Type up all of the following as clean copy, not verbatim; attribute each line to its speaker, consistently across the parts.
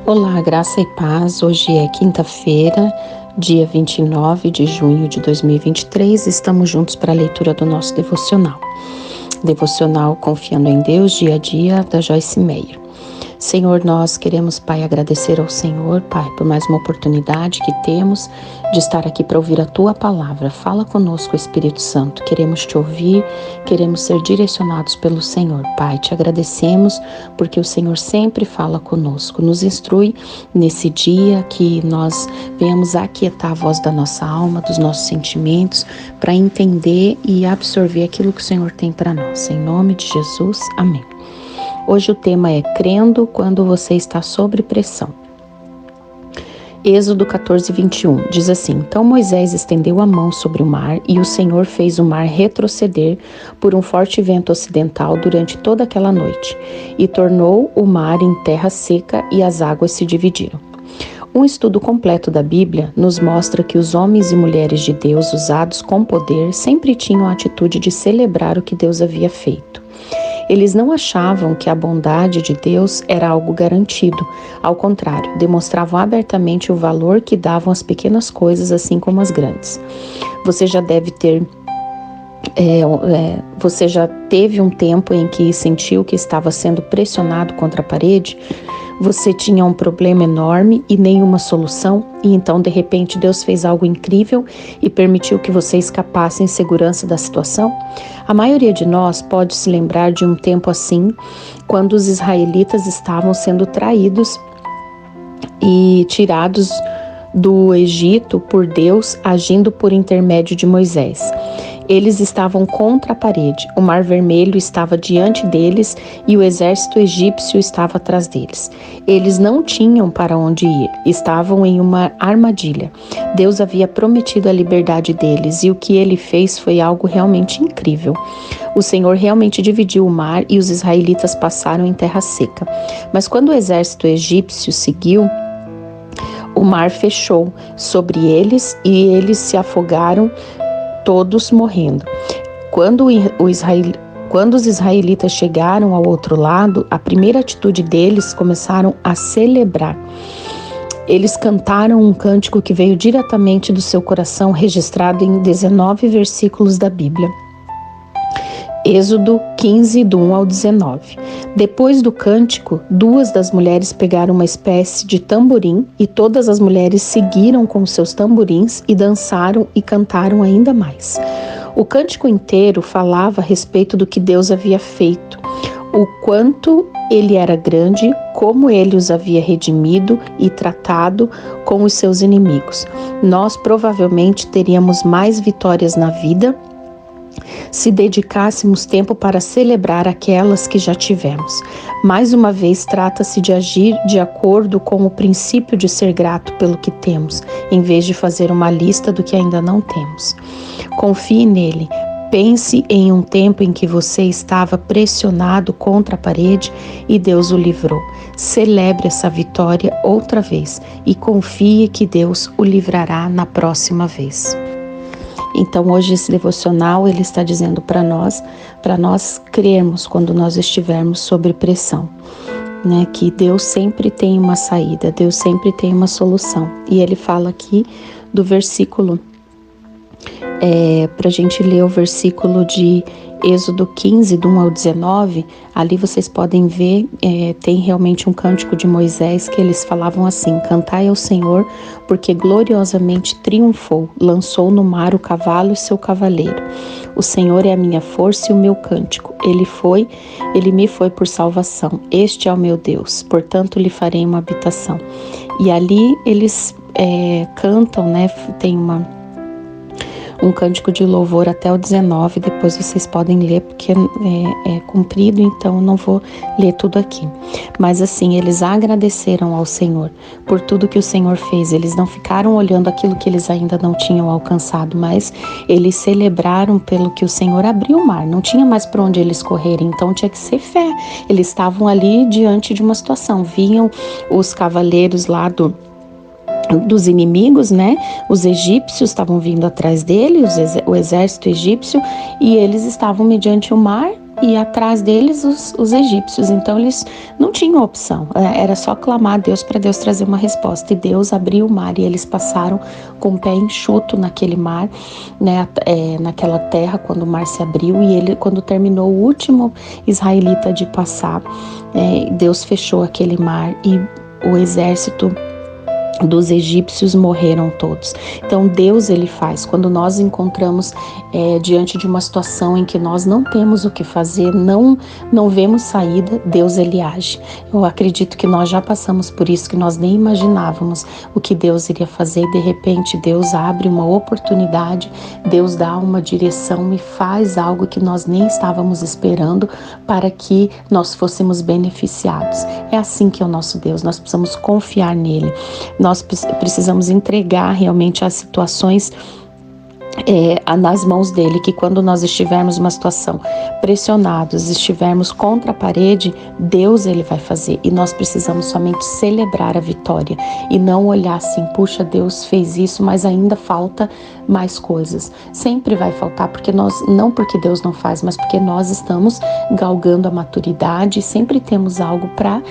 Speaker 1: Olá, graça e paz. Hoje é quinta-feira, dia 29 de junho de 2023. Estamos juntos para a leitura do nosso devocional. Devocional Confiando em Deus, dia a dia, da Joyce Meyer. Senhor, nós queremos, Pai, agradecer ao Senhor, Pai, por mais uma oportunidade que temos de estar aqui para ouvir a Tua palavra. Fala conosco, Espírito Santo. Queremos Te ouvir, queremos ser direcionados pelo Senhor. Pai, Te agradecemos porque o Senhor sempre fala conosco. Nos instrui nesse dia que nós venhamos aquietar a voz da nossa alma, dos nossos sentimentos, para entender e absorver aquilo que o Senhor tem para nós. Em nome de Jesus, amém. Hoje o tema é crendo quando você está sob pressão. Êxodo 14, 21 diz assim: Então Moisés estendeu a mão sobre o mar e o Senhor fez o mar retroceder por um forte vento ocidental durante toda aquela noite e tornou o mar em terra seca e as águas se dividiram. Um estudo completo da Bíblia nos mostra que os homens e mulheres de Deus usados com poder sempre tinham a atitude de celebrar o que Deus havia feito. Eles não achavam que a bondade de Deus era algo garantido. Ao contrário, demonstravam abertamente o valor que davam às pequenas coisas, assim como às grandes. Você já teve um tempo em que sentiu que estava sendo pressionado contra a parede? Você tinha um problema enorme e nenhuma solução, e então de repente Deus fez algo incrível e permitiu que você escapasse em segurança da situação? A maioria de nós pode se lembrar de um tempo assim, quando os israelitas estavam sendo traídos e tirados do Egito por Deus, agindo por intermédio de Moisés. Eles estavam contra a parede, o Mar Vermelho estava diante deles e o exército egípcio estava atrás deles. Eles não tinham para onde ir, estavam em uma armadilha. Deus havia prometido a liberdade deles e o que ele fez foi algo realmente incrível. O Senhor realmente dividiu o mar e os israelitas passaram em terra seca. Mas quando o exército egípcio seguiu, o mar fechou sobre eles e eles se afogaram, todos morrendo. Quando os israelitas chegaram ao outro lado, a primeira atitude deles começaram a celebrar. Eles cantaram um cântico que veio diretamente do seu coração, registrado em 19 versículos da Bíblia. Êxodo 15, do 1 ao 19. Depois do cântico, duas das mulheres pegaram uma espécie de tamborim e todas as mulheres seguiram com seus tamborins e dançaram e cantaram ainda mais. O cântico inteiro falava a respeito do que Deus havia feito, o quanto ele era grande, como ele os havia redimido e tratado com os seus inimigos. Nós provavelmente teríamos mais vitórias na vida se dedicássemos tempo para celebrar aquelas que já tivemos. Mais uma vez, trata-se de agir de acordo com o princípio de ser grato pelo que temos, em vez de fazer uma lista do que ainda não temos. Confie nele. Pense em um tempo em que você estava pressionado contra a parede e Deus o livrou. Celebre essa vitória outra vez e confie que Deus o livrará na próxima vez. Então hoje esse devocional ele está dizendo para nós crermos quando nós estivermos sob pressão, né? Que Deus sempre tem uma saída, Deus sempre tem uma solução. E ele fala aqui do versículo, para a gente ler o versículo de Êxodo 15, do 1 ao 19, ali vocês podem ver, tem realmente um cântico de Moisés que eles falavam assim: cantai ao Senhor, porque gloriosamente triunfou, lançou no mar o cavalo e seu cavaleiro. O Senhor é a minha força e o meu cântico, ele me foi por salvação, este é o meu Deus, portanto lhe farei uma habitação. E ali eles cantam, né, tem um cântico de louvor até o 19, depois vocês podem ler, porque é comprido, então eu não vou ler tudo aqui. Mas assim, eles agradeceram ao Senhor por tudo que o Senhor fez. Eles não ficaram olhando aquilo que eles ainda não tinham alcançado, mas eles celebraram pelo que o Senhor abriu o mar. Não tinha mais para onde eles correrem, então tinha que ser fé. Eles estavam ali diante de uma situação, viam os cavaleiros lá dos inimigos, né? Os egípcios estavam vindo atrás dele, o exército egípcio, e eles estavam mediante o mar e atrás deles os egípcios. Então eles não tinham opção, era só clamar a Deus para Deus trazer uma resposta. E Deus abriu o mar e eles passaram com o pé enxuto naquele mar, né, naquela terra, quando o mar se abriu. E ele, quando terminou o último israelita de passar, Deus fechou aquele mar e o exército dos egípcios morreram todos. Então Deus, ele faz, quando nós encontramos diante de uma situação em que nós não temos o que fazer, não vemos saída, Deus, ele age. Eu acredito que nós já passamos por isso, que nós nem imaginávamos o que Deus iria fazer, e de repente Deus abre uma oportunidade, Deus dá uma direção e faz algo que nós nem estávamos esperando para que nós fôssemos beneficiados. É assim que é o nosso Deus, nós precisamos confiar nele. Nós precisamos entregar realmente as situações nas mãos dele, que quando nós estivermos numa situação pressionados, estivermos contra a parede, Deus, ele vai fazer, e nós precisamos somente celebrar a vitória e não olhar assim, puxa, Deus fez isso, mas ainda falta mais coisas. Sempre vai faltar, porque não porque Deus não faz, mas porque nós estamos galgando a maturidade e sempre temos algo para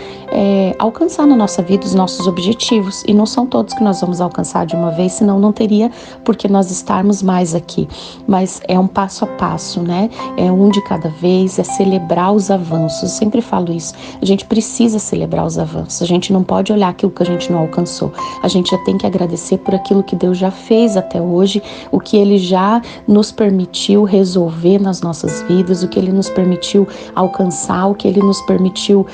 Speaker 1: alcançar na nossa vida, os nossos objetivos, e não são todos que nós vamos alcançar de uma vez, senão não teria porque nós estarmos mais aqui. Mas é um passo a passo, né? É um de cada vez, é celebrar os avanços. Eu sempre falo isso. A gente precisa celebrar os avanços. A gente não pode olhar aquilo que a gente não alcançou. A gente já tem que agradecer por aquilo que Deus já fez até hoje, o que Ele já nos permitiu resolver nas nossas vidas, o que Ele nos permitiu alcançar, o que Ele nos permitiu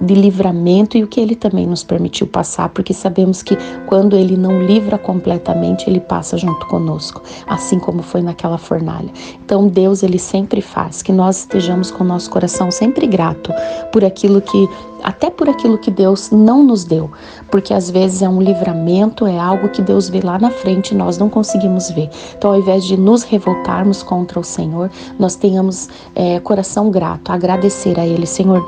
Speaker 1: de livramento e o que Ele também nos permitiu passar, porque sabemos que quando Ele não livra completamente, Ele passa junto conosco, assim como foi naquela fornalha. Então Deus, ele sempre faz que nós estejamos com o nosso coração sempre grato por aquilo que, até por aquilo que Deus não nos deu, porque às vezes é um livramento, é algo que Deus vê lá na frente e nós não conseguimos ver. Então, ao invés de nos revoltarmos contra o Senhor, nós tenhamos coração grato, agradecer a Ele. Senhor,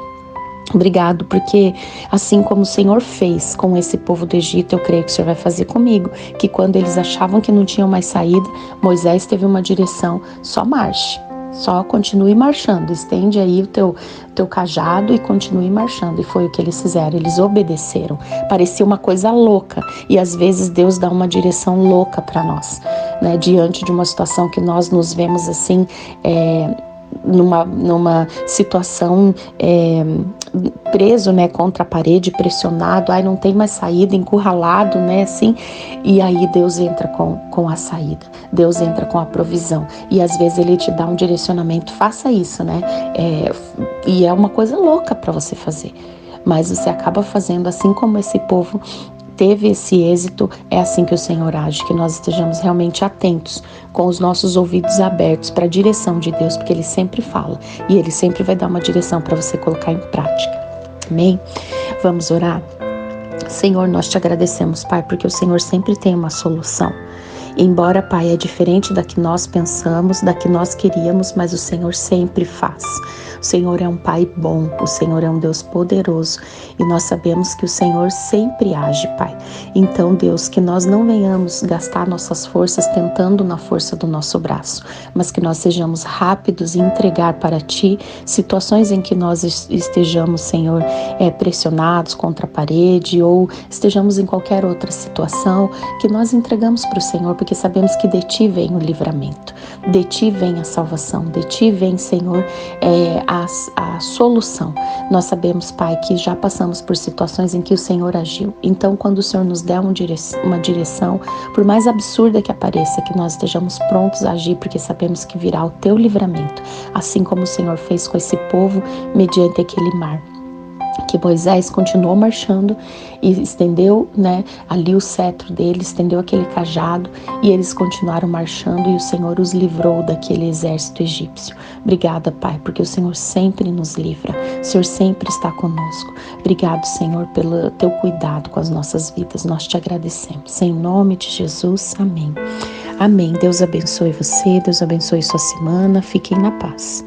Speaker 1: obrigado, porque assim como o Senhor fez com esse povo do Egito, eu creio que o Senhor vai fazer comigo, que quando eles achavam que não tinham mais saída, Moisés teve uma direção: só marche, só continue marchando, estende aí o teu cajado e continue marchando. E foi o que eles fizeram, eles obedeceram. Parecia uma coisa louca, e às vezes Deus dá uma direção louca para nós, né? Diante de uma situação que nós nos vemos assim, numa situação preso, né, contra a parede, pressionado, não tem mais saída, encurralado, né, assim, e aí Deus entra com a saída, Deus entra com a provisão, e às vezes Ele te dá um direcionamento: faça isso, né, e é uma coisa louca para você fazer, mas você acaba fazendo, assim como esse povo teve esse êxito. É assim que o Senhor age, que nós estejamos realmente atentos, com os nossos ouvidos abertos para a direção de Deus, porque Ele sempre fala e Ele sempre vai dar uma direção para você colocar em prática. Amém? Vamos orar? Senhor, nós te agradecemos, Pai, porque o Senhor sempre tem uma solução. Embora, Pai, é diferente da que nós pensamos, da que nós queríamos, mas o Senhor sempre faz. O Senhor é um Pai bom, o Senhor é um Deus poderoso, e nós sabemos que o Senhor sempre age, Pai. Então, Deus, que nós não venhamos gastar nossas forças tentando na força do nosso braço, mas que nós sejamos rápidos em entregar para Ti situações em que nós estejamos, Senhor, pressionados contra a parede, ou estejamos em qualquer outra situação, que nós entregamos para o Senhor, porque sabemos que de Ti vem o livramento, de Ti vem a salvação, de Ti vem, Senhor, a solução. Nós sabemos, Pai, que já passamos por situações em que o Senhor agiu. Então, quando o Senhor nos der uma direção, por mais absurda que apareça, que nós estejamos prontos a agir, porque sabemos que virá o Teu livramento, assim como o Senhor fez com esse povo mediante aquele mar, que Moisés continuou marchando e estendeu, né, ali o cetro dele, estendeu aquele cajado, e eles continuaram marchando, e o Senhor os livrou daquele exército egípcio. Obrigada, Pai, porque o Senhor sempre nos livra, o Senhor sempre está conosco. Obrigado, Senhor, pelo Teu cuidado com as nossas vidas, nós te agradecemos. Em nome de Jesus, amém. Amém. Deus abençoe você, Deus abençoe sua semana, fiquem na paz.